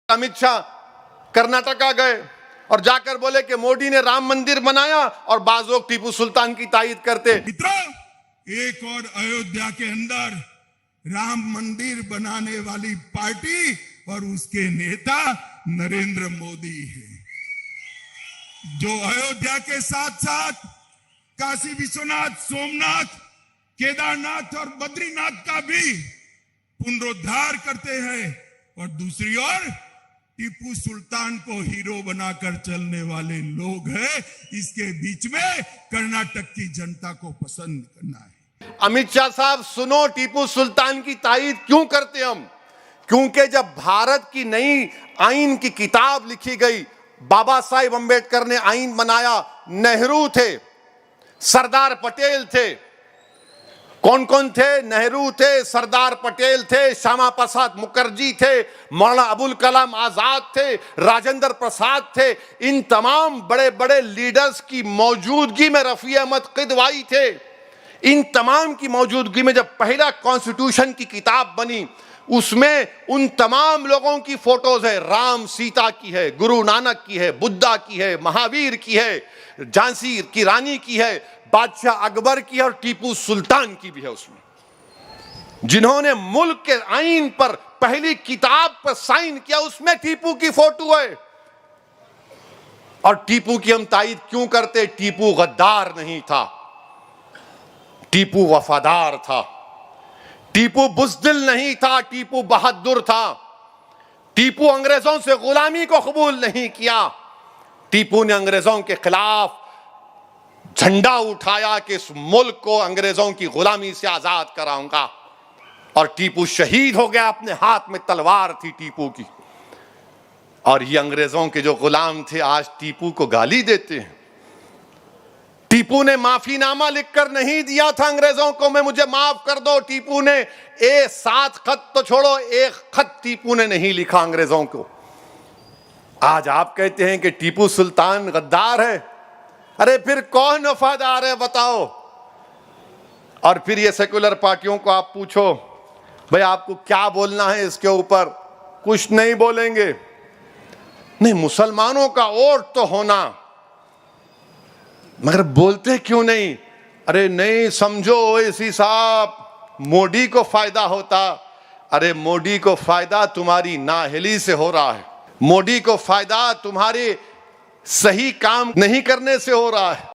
अमित शाह कर्नाटका गए और जाकर बोले कि मोदी ने राम मंदिर बनाया और बाज लोग टीपू सुल्तान की तायद करते। मित्रों, एक और अयोध्या के अंदर राम मंदिर बनाने वाली पार्टी और उसके नेता नरेंद्र मोदी है, जो अयोध्या के साथ साथ काशी विश्वनाथ, सोमनाथ, केदारनाथ और बद्रीनाथ का भी पुनरुद्धार करते हैं और दूसरी ओर टीपू सुल्तान को हीरो बनाकर चलने वाले लोग हैं। इसके बीच में कर्नाटक की जनता को पसंद करना है। अमित शाह साहब सुनो, टीपू सुल्तान की तायद क्यों करते हम? क्योंकि जब भारत की नई आईन की किताब लिखी गई, बाबा साहिब अंबेडकर ने आईन बनाया, नेहरू थे, सरदार पटेल थे। कौन कौन थे? नेहरू थे, सरदार पटेल थे, श्यामा प्रसाद मुखर्जी थे, मौलाना अबुल कलाम आजाद थे, राजेंद्र प्रसाद थे। इन तमाम बड़े बड़े लीडर्स की मौजूदगी में रफी अहमद किदवाई थे। इन तमाम की मौजूदगी में जब पहला कॉन्स्टिट्यूशन की किताब बनी, उसमें उन तमाम लोगों की फोटोज है। राम सीता की है, गुरु नानक की है, बुद्धा की है, महावीर की है, झांसी की रानी की है, बादशाह अकबर की है और टीपू सुल्तान की भी है उसमें, जिन्होंने मुल्क के आईन पर पहली किताब पर साइन किया, उसमें टीपू की फोटो है। और टीपू की हम तायद क्यों करते? टीपू गद्दार नहीं था, टीपू वफादार था। टीपू बुज़दिल नहीं था, टीपू बहादुर था। टीपू अंग्रेजों से गुलामी को कबूल नहीं किया। टीपू ने अंग्रेजों के खिलाफ झंडा उठाया कि इस मुल्क को अंग्रेजों की गुलामी से आजाद कराऊंगा, और टीपू शहीद हो गया। अपने हाथ में तलवार थी टीपू की। और ये अंग्रेजों के जो गुलाम थे आज टीपू को गाली देते हैं। टीपू ने माफीनामा लिखकर नहीं दिया था अंग्रेजों को, मैं मुझे माफ कर दो। टीपू ने 7 खत तो छोड़ो, 1 खत टीपू ने नहीं लिखा अंग्रेजों को। आज आप कहते हैं कि टीपू सुल्तान गद्दार है। अरे फिर कौन वफादार है बताओ? और फिर ये सेकुलर पार्टियों को आप पूछो, भाई आपको क्या बोलना है इसके ऊपर? कुछ नहीं बोलेंगे। नहीं, मुसलमानों का वोट तो होना, मगर बोलते क्यों नहीं? अरे नहीं, समझो इसी साहब, मोदी को फायदा होता। अरे मोदी को फायदा तुम्हारी नाअहली से हो रहा है। मोदी को फायदा तुम्हारे सही काम नहीं करने से हो रहा है।